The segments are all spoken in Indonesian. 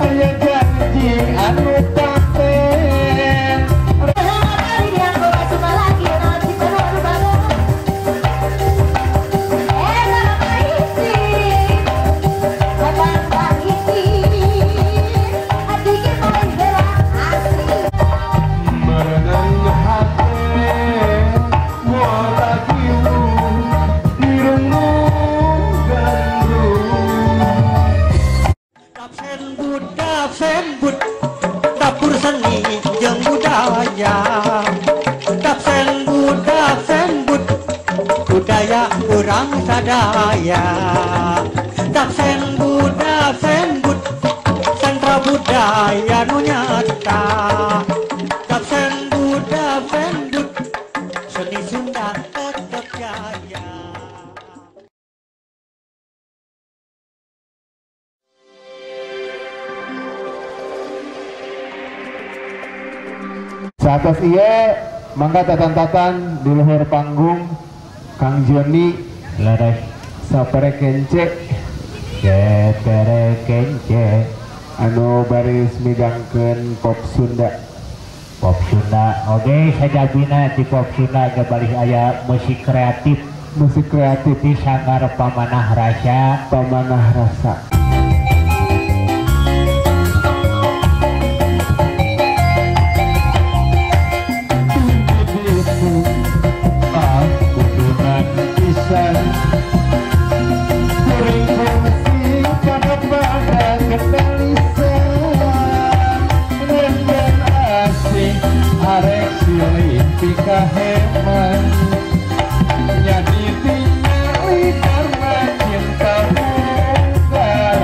aya janji anu paten merenang hati mau lagi lu dirungu Sembut dapur seni jeung budaya Kapsen budak sembut budaya urang sadaya Kapsen budak sembut sentra budaya nu nyata Kapsen budak sembut seni Sunda tetep jaya. Saat iya mangga tatan-tatan di luhur panggung Kang Joni leres sapere kence ketere kence anu baris midangkeun pop Sunda. pop Sunda oke sajabina di pop Sunda ge baris aya musik kreatif di sanggar pamanah rasa Kaheman jadi tinggali karena cinta bukan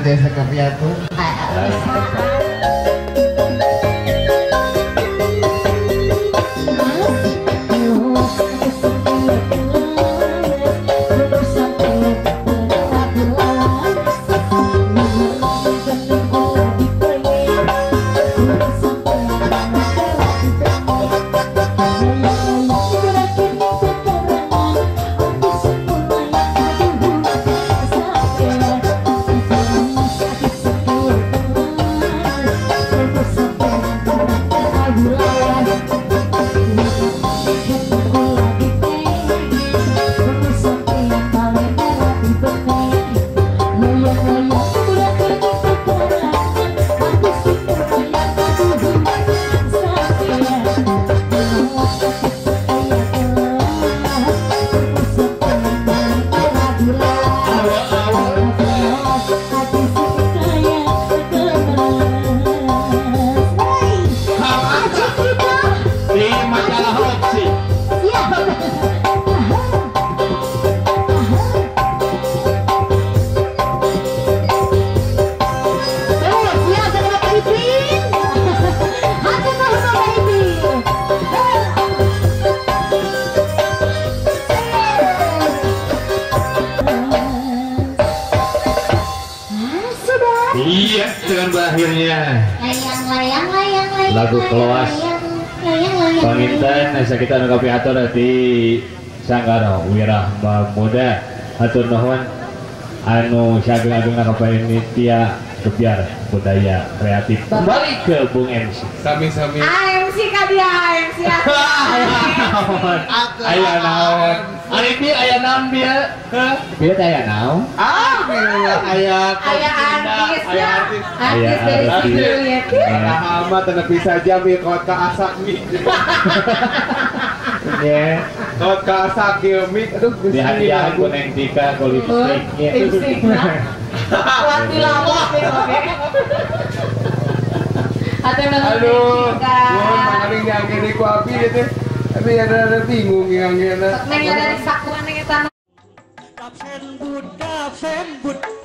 desa Kapiatu. Iya, dengan berakhirnya lagu kelas Panginten asa kita nu Kapiatu di Sanggara Wirah Muda atur nuhun anu sageng-agengna ka panitia kebiar budaya kreatif kembali ke Bung MC Sami-sami. AMC ka dia AMC. aya naon ari dia aya naon dia dia aya naon Aya Artis ya. Aya Artis dari artis. situ ya. Rahmat anak bisa jami kaut ka asak mi. ya Kaut ka asak kieu mi. Aduh, dihadiahkan ku Neng Tika ku lipstiknya Lipstik nah. Kuat dilawak oke. Ate Aduh, mun paling yang ku abi teh. Tapi ada bingung yang Neng ada di sakuan neng eta. Dap sen but